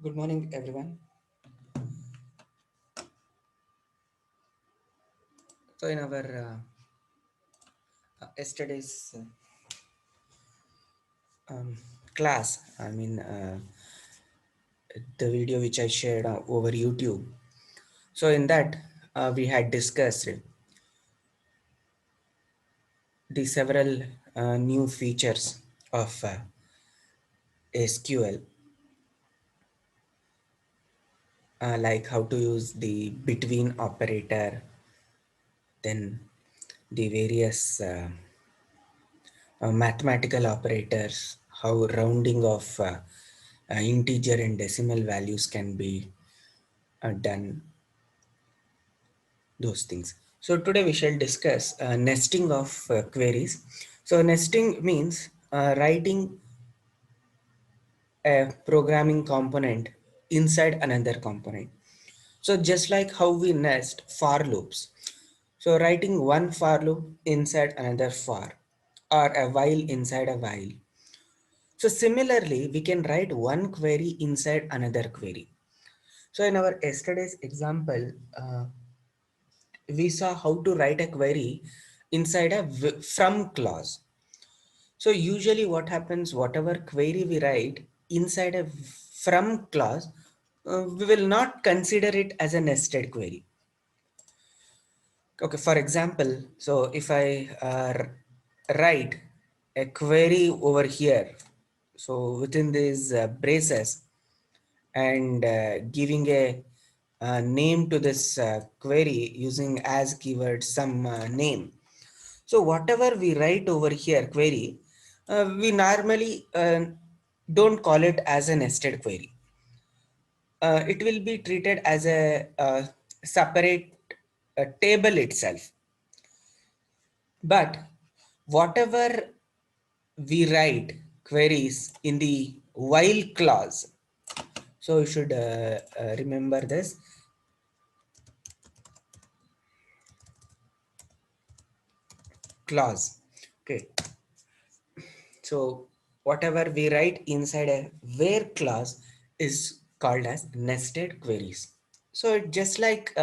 Good morning, everyone. So, in our yesterday's um, class, the video which I shared over YouTube. So, in that, we had discussed the several new features of SQL, like how to use the between operator, then the various mathematical operators, how rounding of integer and decimal values can be done, those things. So today we shall discuss nesting of queries. So nesting means writing a programming component inside another component. So just like how we nest for loops. So writing one for loop inside another for, or a while inside a while. So similarly, we can write one query inside another query. So in our yesterday's example, we saw how to write a query inside a from clause. So usually what happens, whatever query we write inside a from clause, we will not consider it as a nested query. Okay, for example, so if I write a query over here, so within these braces, and giving a name to this query using as keyword some name. So whatever we write over here query, we normally don't call it as a nested query. It will be treated as a, separate table itself. But whatever we write queries in the while clause, so you should remember this clause. Okay, so whatever we write inside a where clause is called as nested queries. So it just like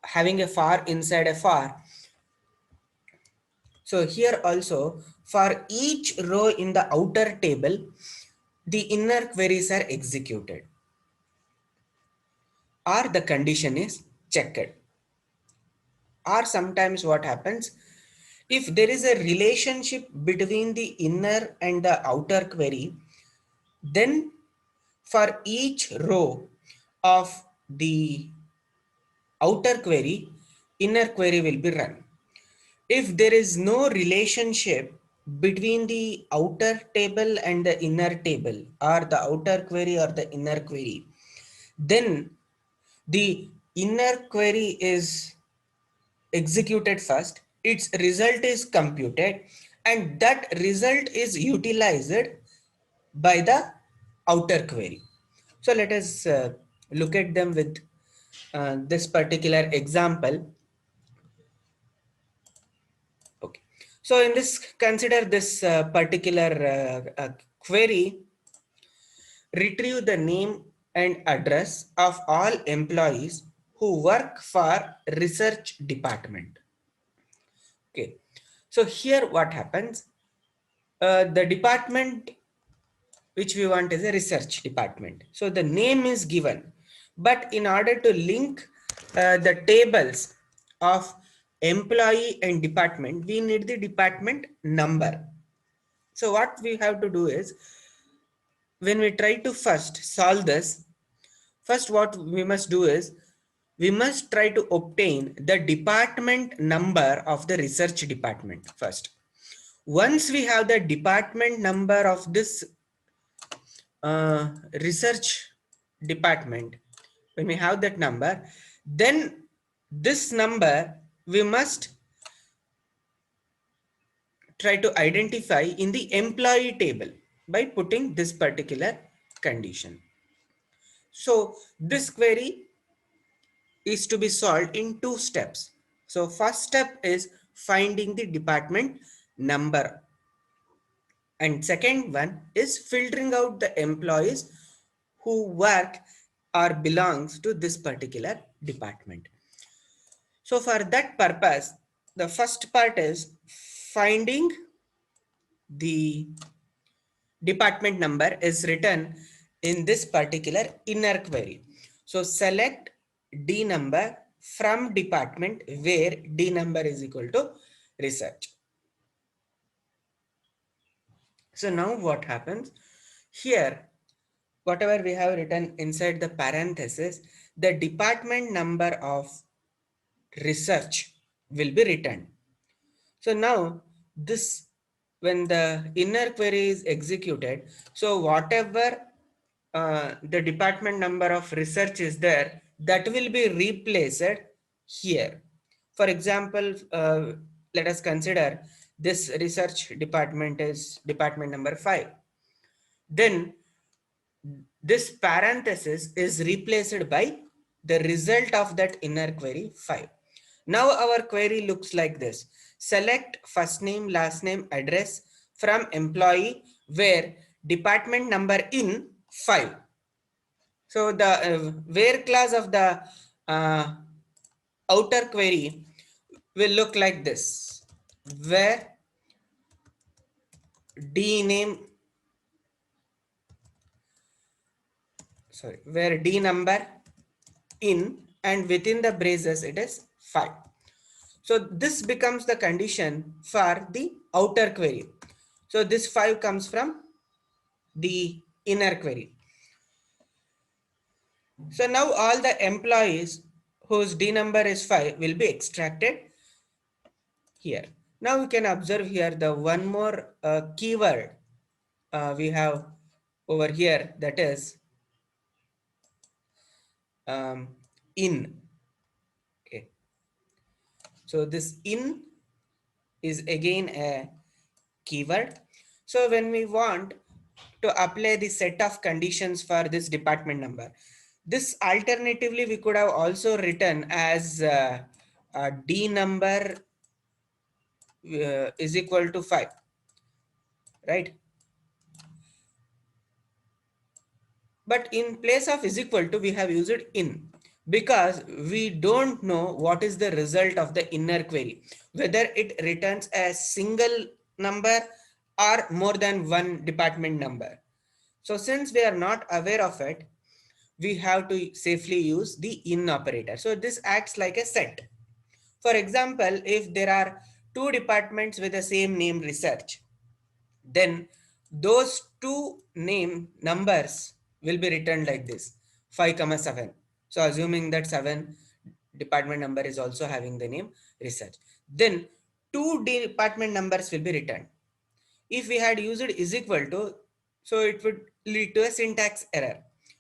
having a for inside a for. So here also for each row in the outer table, the inner queries are executed or the condition is checked. Or sometimes what happens, if there is a relationship between the inner and the outer query, then for each row of the outer query, inner query will be run. If there is no relationship between the outer table and the inner table, or the outer query or the inner query, then the inner query is executed first, its result is computed, and that result is utilized by the outer query. So let us look at them with this particular example. Okay. So in this, consider this particular query, retrieve the name and address of all employees who work for research department. Okay. So here what happens, the department which we want is a research department. So the name is given, but in order to link the tables of employee and department, we need the department number. So what we have to do is, when we try to first solve this, first what we must do is, we must try to obtain the department number of the research department first. Once we have the department number of this research department, when we have that number, then this number we must try to identify in the employee table by putting this particular condition. So this query is to be solved in two steps. So first step is finding the department number, and second one is filtering out the employees who work or belongs to this particular department. So for that purpose, the first part is finding the department number is written in this particular inner query. So select D number from department where D number is equal to research. So now what happens here, whatever we have written inside the parenthesis, the department number of research will be written. So now this, when the inner query is executed, so whatever the department number of research is there, that will be replaced here. For example, let us consider this research department is department number 5. Then this parenthesis is replaced by the result of that inner query 5. Now our query looks like this. Select first name, last name, address from employee where department number in 5. So the where class of the uh, outer query will look like this. Where D name, sorry, where D number in and within the braces it is 5. So this becomes the condition for the outer query. So this 5 comes from the inner query. So now all the employees whose D number is 5 will be extracted here. Now we can observe here the one more keyword we have over here, that is in. Okay. So this in is again a keyword. So when we want to apply the set of conditions for this department number, this alternatively we could have also written as D number is equal to 5, right? But in place of is equal to, we have used in, because we don't know what is the result of the inner query, whether it returns a single number or more than one department number. So since we are not aware of it, we have to safely use the in operator. So this acts like a set. For example, if there are two departments with the same name research, then those two name numbers will be written like this, 5 comma 7. So assuming that 7 department number is also having the name research, then two department numbers will be written. If we had used is equal to, so it would lead to a syntax error.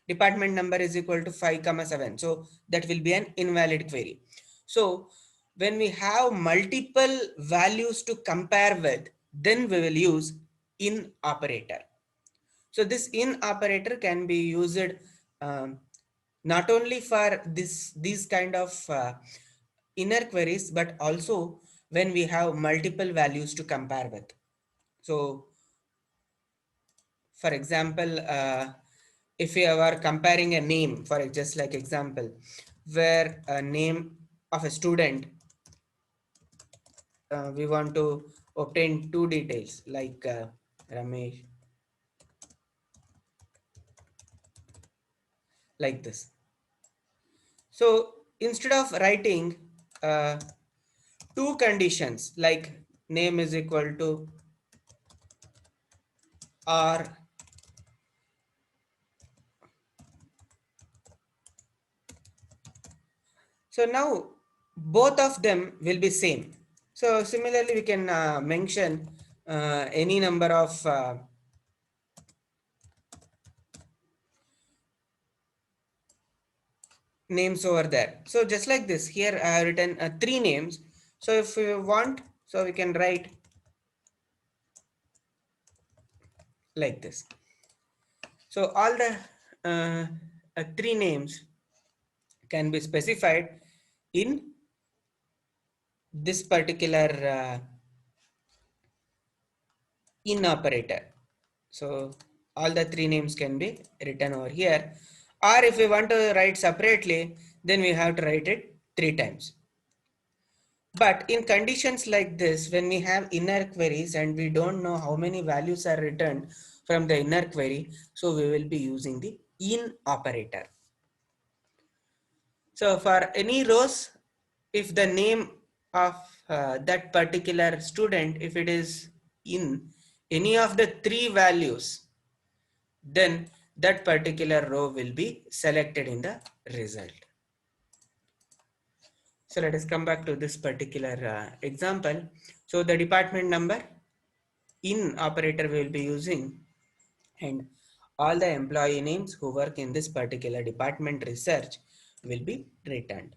Department number is equal to 5 comma 7, so that will be an invalid query. So when we have multiple values to compare with, then we will use in operator. So this in operator can be used not only for these kind of inner queries, but also when we have multiple values to compare with. So for example, if we are comparing a name, for just like example, where a name of a student, we want to obtain two details like Ramesh, like this. So instead of writing uh, two conditions like name is equal to or, so now both of them will be same. So similarly, we can mention any number of names over there. So just like this, here I have written three names. So if we want, so we can write like this. So all the three names can be specified in this particular in operator. So all the three names can be written over here. Or if we want to write separately, then we have to write it 3 times. But in conditions like this, when we have inner queries and we don't know how many values are returned from the inner query, so we will be using the in operator. So for any rows, if the name of that particular student, if it is in any of the three values, then that particular row will be selected in the result. So let us come back to this particular example. So the department number in operator we will be using, and all the employee names who work in this particular department research will be returned.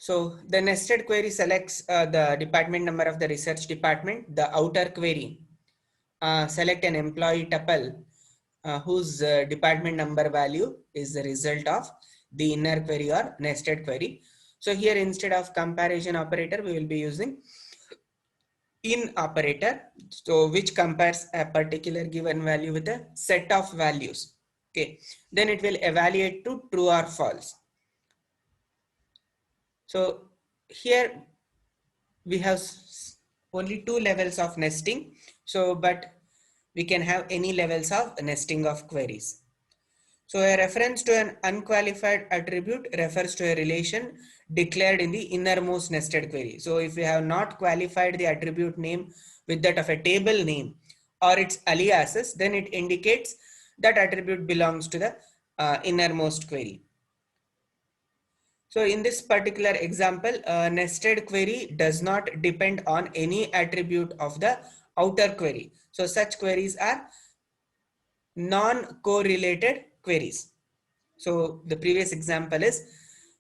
So the nested query selects the department number of the research department. The outer query select an employee tuple whose department number value is the result of the inner query or nested query. So here instead of comparison operator, we will be using in operator, so which compares a particular given value with a set of values. Okay, then it will evaluate to true or false. So here we have only 2 levels of nesting. So, but we can have any levels of nesting of queries. So a reference to an unqualified attribute refers to a relation declared in the innermost nested query. So if we have not qualified the attribute name with that of a table name or its aliases, then it indicates that attribute belongs to the innermost query. So in this particular example, nested query does not depend on any attribute of the outer query. So such queries are non-correlated queries. So the previous example is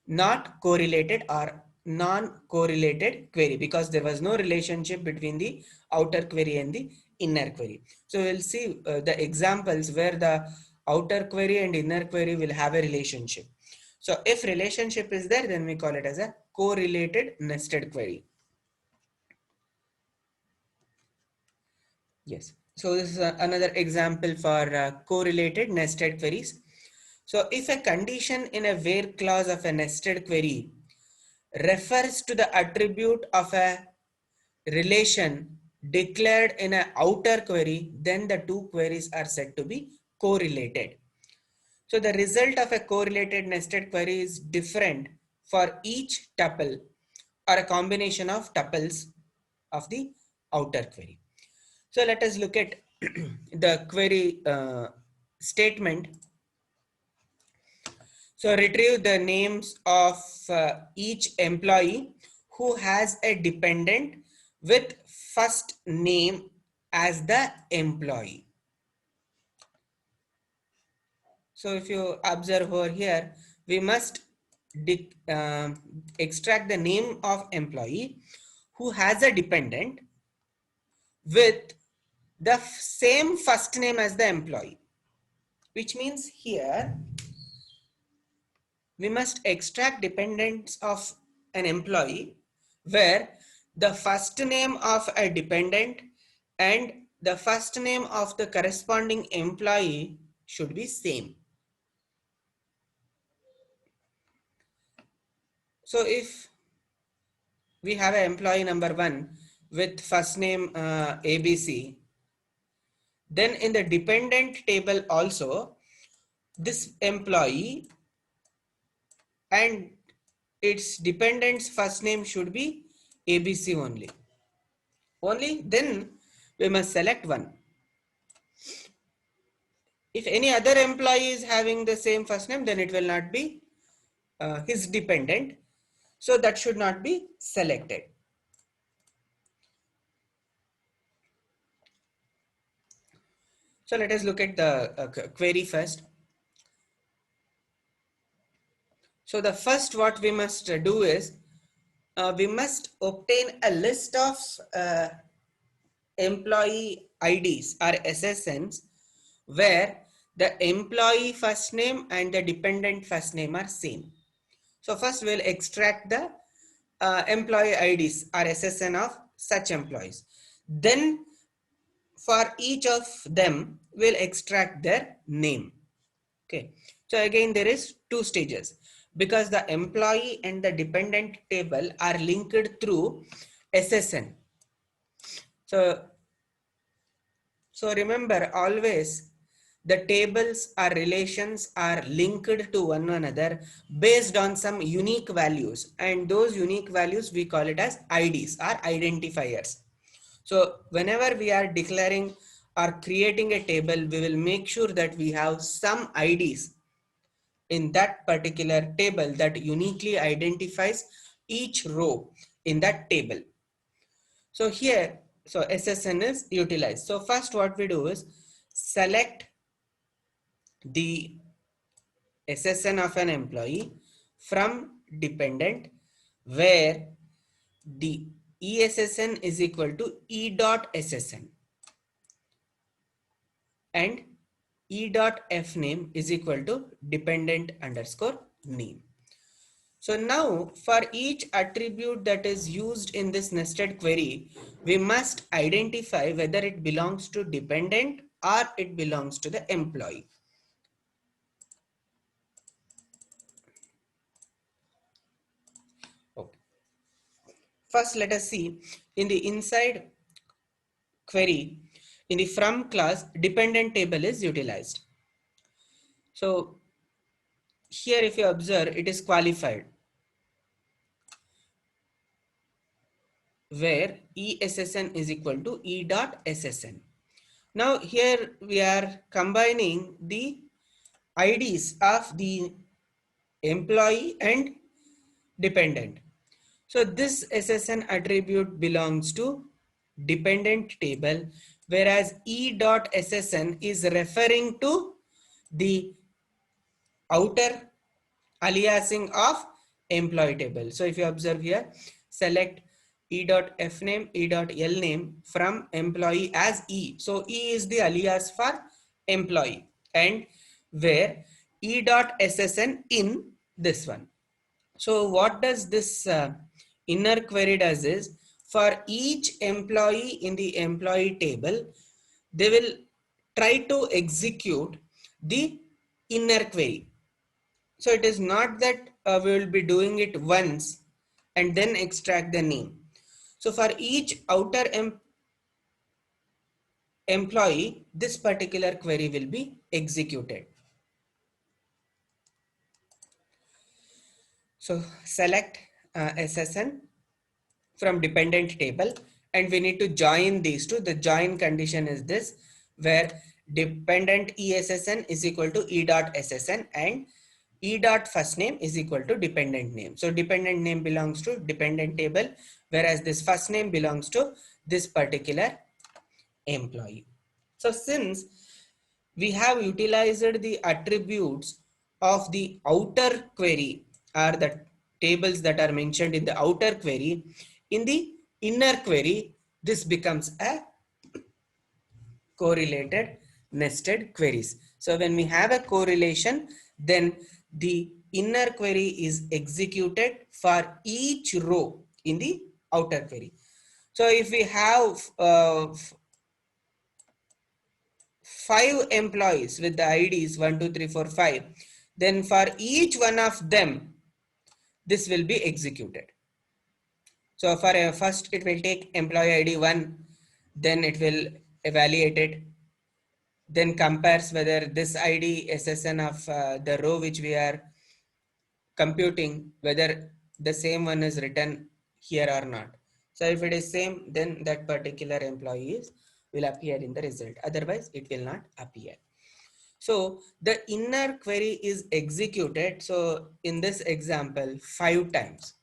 not correlated or non-correlated query because there was no relationship between the outer query and the inner query. So we'll see the examples where the outer query and inner query will have a relationship. So if relationship is there, then we call it as a correlated nested query. Yes. So this is another example for correlated nested queries. So if a condition in a where clause of a nested query refers to the attribute of a relation declared in an outer query, then the two queries are said to be correlated. So the result of a correlated nested query is different for each tuple or a combination of tuples of the outer query. So let us look at the query statement. So retrieve the names of each employee who has a dependent with first name as the employee. So if you observe over here, we must extract the name of employee who has a dependent with the same first name as the employee, which means here we must extract dependents of an employee where the first name of a dependent and the first name of the corresponding employee should be same. So if we have an employee number 1 with first name ABC, then in the dependent table also this employee and its dependent's first name should be ABC only. Only then we must select one. If any other employee is having the same first name, then it will not be his dependent. So that should not be selected. So let us look at the query first. So the first what we must do is we must obtain a list of employee IDs or SSNs where the employee first name and the dependent first name are same. So first we'll extract the employee IDs or SSN of such employees. Then for each of them, we'll extract their name. Okay. So again, there is two stages because the employee and the dependent table are linked through SSN. So, so remember always the tables or relations are linked to one another based on some unique values, and those unique values we call it as IDs or identifiers. So whenever we are declaring or creating a table, we will make sure that we have some IDs in that particular table that uniquely identifies each row in that table. So here, so SSN is utilized. So first what we do is select the SSN of an employee from dependent where the ESSN is equal to E dot SSN and E dot F name is equal to dependent underscore name. So now for each attribute that is used in this nested query, we must identify whether it belongs to dependent or it belongs to the employee. Okay. First, let us see in the inside query, in the from class, dependent table is utilized. So here if you observe, it is qualified where ESSN is equal to E dot SSN. Now here we are combining the IDs of the employee and dependent. So this SSN attribute belongs to dependent table, whereas E dot SSN is referring to the outer aliasing of employee table. So if you observe here, select E dot F name, E dot L name from employee as E. So E is the alias for employee and where E dot SSN in this one. So what does this inner query does is for each employee in the employee table, they will try to execute the inner query. So it is not that we will be doing it once and then extract the name. So for each outer employee, this particular query will be executed. So select SSN from dependent table and we need to join these two. The join condition is this where dependent ESSN is equal to E dot SSN and E dot first name is equal to dependent name. So dependent name belongs to dependent table, whereas this first name belongs to this particular employee. So since we have utilized the attributes of the outer query or the tables that are mentioned in the outer query, in the inner query, this becomes a correlated nested queries. So when we have a correlation, then the inner query is executed for each row in the outer query. So if we have 5 employees with the IDs 1, 2, 3, 4, 5, then for each one of them, this will be executed. So for first, it will take employee ID 1, then it will evaluate it, then compares whether this ID SSN of the row which we are computing, whether the same one is written here or not. So if it is same, then that particular employee will appear in the result. Otherwise, it will not appear. So the inner query is executed. So in this example, 5 times.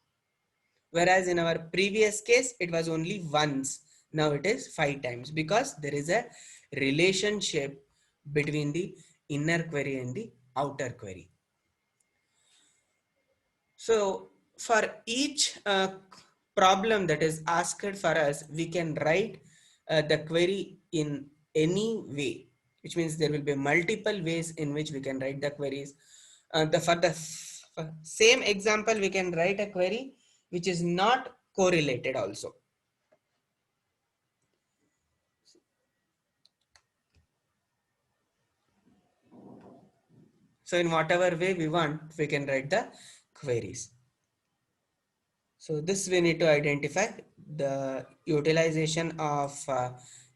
Whereas in our previous case, it was only once. Now it is 5 times because there is a relationship between the inner query and the outer query. So for each problem that is asked for us, we can write the query in any way. which means there will be multiple ways in which we can write the queries. For same example, we can write a query which is not correlated also. So in whatever way we want, we can write the queries. So this we need to identify the utilization of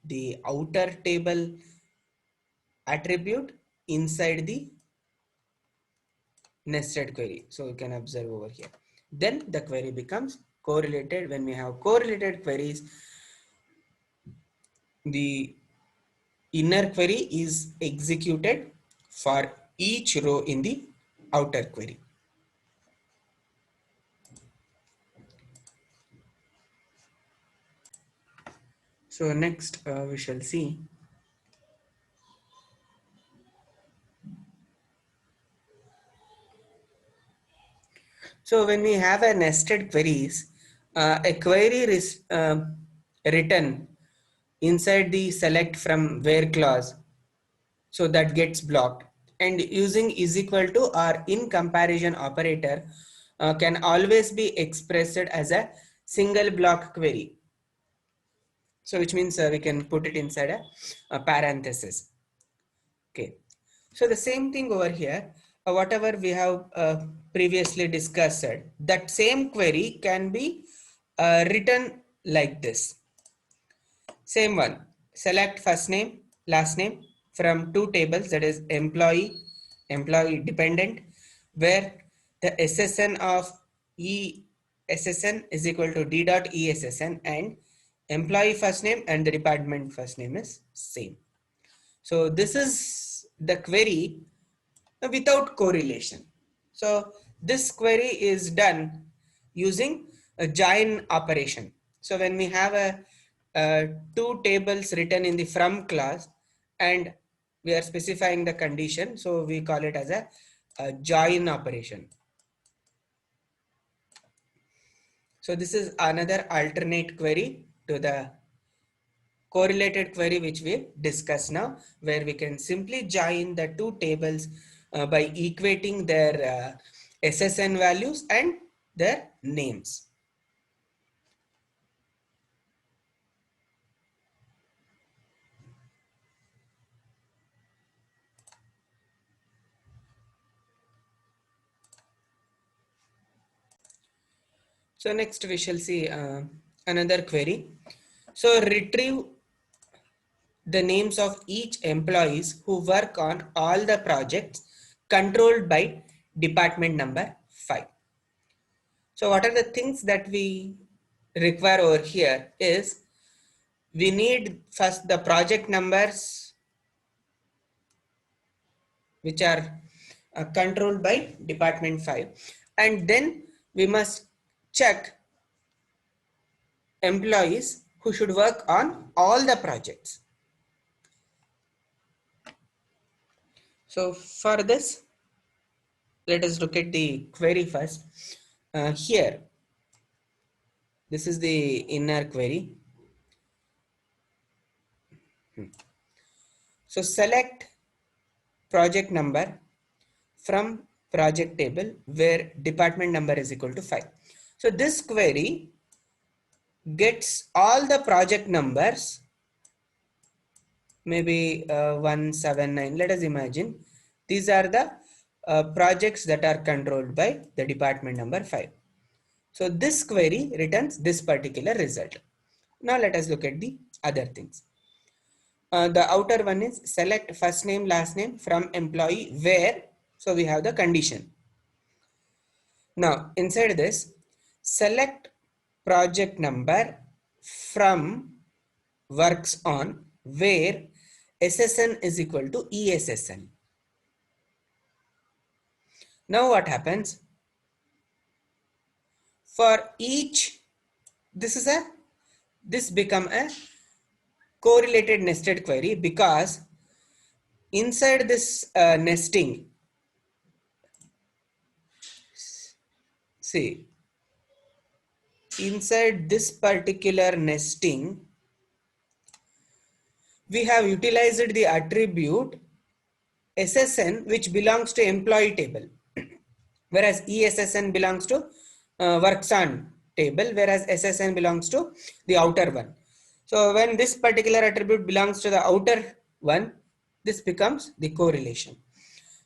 the outer table attribute inside the nested query. So you can observe over here. Then the query becomes correlated. When we have correlated queries, the inner query is executed for each row in the outer query. So next we shall see. So when we have a nested queries, a query is written inside the select from where clause, so that gets blocked, and using is equal to or in comparison operator can always be expressed as a single block query. So which means we can put it inside a parenthesis. Okay, so the same thing over here, whatever we have previously discussed, that same query can be written like this. Same one, select first name, last name from two tables, that is employee dependent, where the SSN of ESSN is equal to D dot ESSN, and employee first name and the department first name is same. So this is the query without correlation. So this query is done using a join operation. So when we have two tables written in the from class and we are specifying the condition, so we call it as a join operation. So this is another alternate query to the correlated query which we discuss now, where we can simply join the two tables by equating their SSN values and their names. So next we shall see another query. So retrieve the names of each employees who work on all the projects controlled by department number 5. So what are the things that we require over here is we need first the project numbers which are controlled by department 5, and then we must check employees who should work on all the projects. So for this, let us look at the query first. Here, this is the inner query. So select project number from project table where department number is equal to 5. So this query gets all the project numbers, maybe 179. Let us imagine these are the projects that are controlled by the department number 5. So this query returns this particular result. Now let us look at the other things. The outer one is select first name last name from employee where, so we have the condition. Now inside this, select project number from works on where SSN is equal to ESSN. Now what happens? For each, this become a correlated nested query, because inside this nesting, see, inside this particular nesting, we have utilized the attribute SSN which belongs to employee table, whereas ESSN belongs to works on table, whereas SSN belongs to the outer one. So when this particular attribute belongs to the outer one, this becomes the correlation.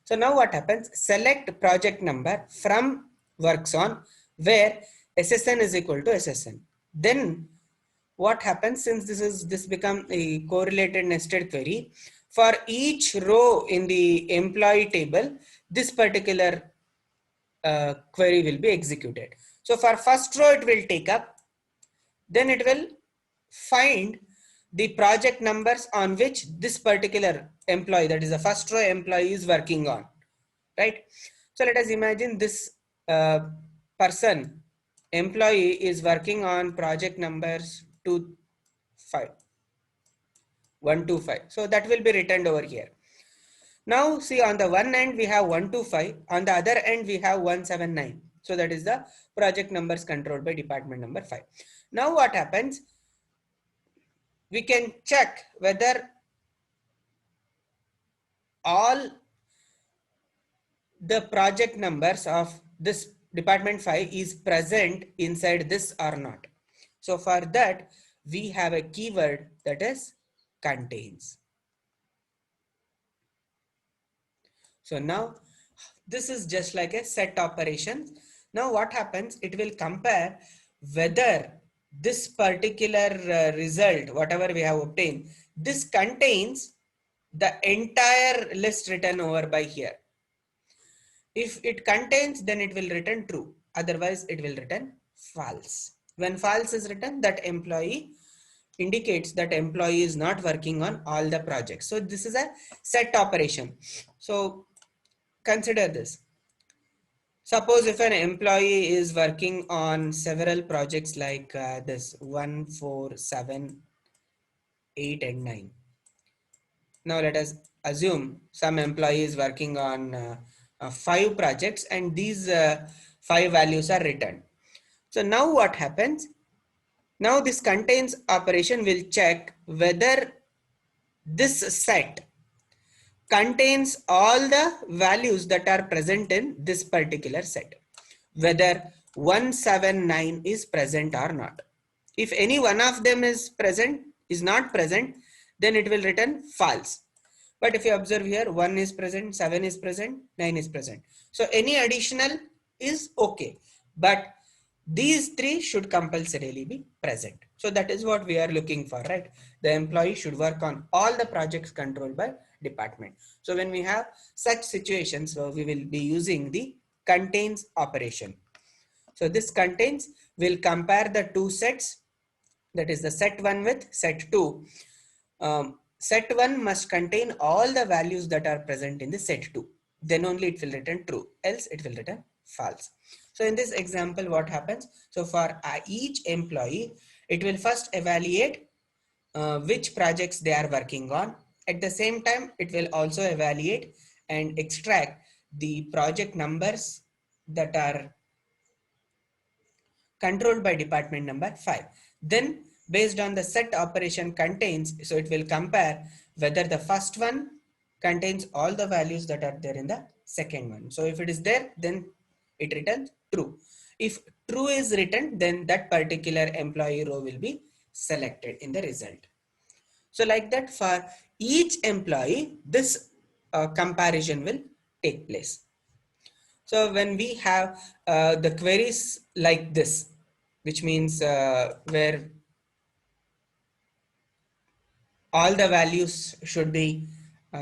So now what happens? Select project number from works on where SSN is equal to SSN. Then what happens, since this become a correlated nested query, for each row in the employee table, this particular query will be executed. So for first row it will take up, then it will find the project numbers on which this particular employee, that is the first row employee, is working on, right? So let us imagine this person, employee, is working on project numbers 25, 125. So that will be returned over here. Now see, on the one end we have 125, on the other end we have 179. So that is the project numbers controlled by department number 5. Now what happens? We can check whether all the project numbers of this department 5 is present inside this or not. So for that we have a keyword that is contains. So now this is just like a set operation. Now what happens? It will compare whether this particular result, whatever we have obtained, this contains the entire list written over by here. If it contains, then it will return true. Otherwise, it will return false. When false is written, that employee indicates that employee is not working on all the projects. So this is a set operation. So consider this. Suppose if an employee is working on several projects like this 1, 4, 7, 8 and 9. Now let us assume some employee is working on 5 projects and these 5 values are returned. So now what happens? Now this contains operation will check whether this set contains all the values that are present in this particular set, whether 179 is present or not. If any one of them is not present, then it will return false. But if you observe here, 1 is present, 7 is present, 9 is present. So any additional is okay, but these 3 should compulsorily be present. So that is what we are looking for, right? The employee should work on all the projects controlled by department. So when we have such situations, we will be using the contains operation. So this contains will compare the two sets, that is the set 1 with set 2. Set 1 must contain all the values that are present in the set 2. Then only it will return true, else it will return false. So in this example, what happens? So for each employee, it will first evaluate which projects they are working on. At the same time, it will also evaluate and extract the project numbers that are controlled by department number 5. Then based on the set operation contains, so it will compare whether the first one contains all the values that are there in the second one. So if it is there, then it returns true. If true is written, then that particular employee row will be selected in the result. So like that, for each employee, this comparison will take place. So when we have the queries like this, which means where all the values should be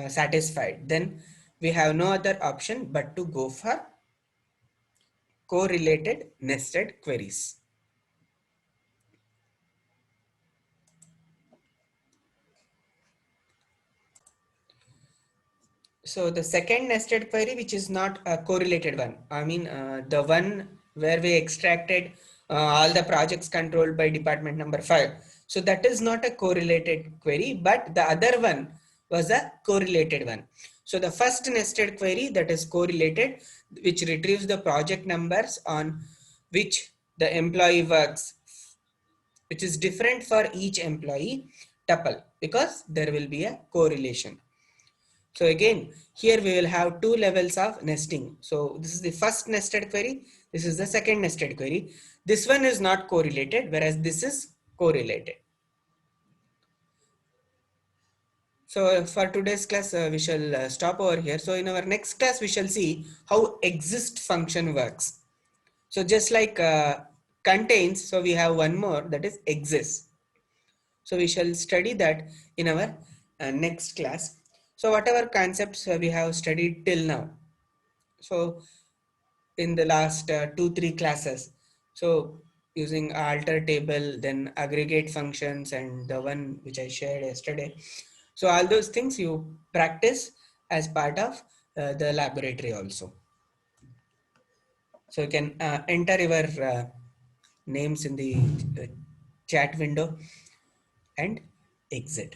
satisfied, then we have no other option but to go for correlated nested queries. So the second nested query, which is not a correlated one, I mean the one where we extracted all the projects controlled by department number 5. So that is not a correlated query, but the other one was a correlated one. So the first nested query, that is correlated, which retrieves the project numbers on which the employee works, which is different for each employee. tuple because there will be a correlation. So again, here we will have two levels of nesting. So this is the first nested query. This is the second nested query. This one is not correlated, whereas this is correlated. So for today's class, we shall stop over here. So in our next class, we shall see how exist function works. So just like contains, so we have one more, that is exists. So we shall study that in our next class. So whatever concepts we have studied till now. So in the last 2-3 classes. So using alter table, then aggregate functions, and the one which I shared yesterday. So all those things you practice as part of the laboratory also. So you can enter your names in the chat window and exit.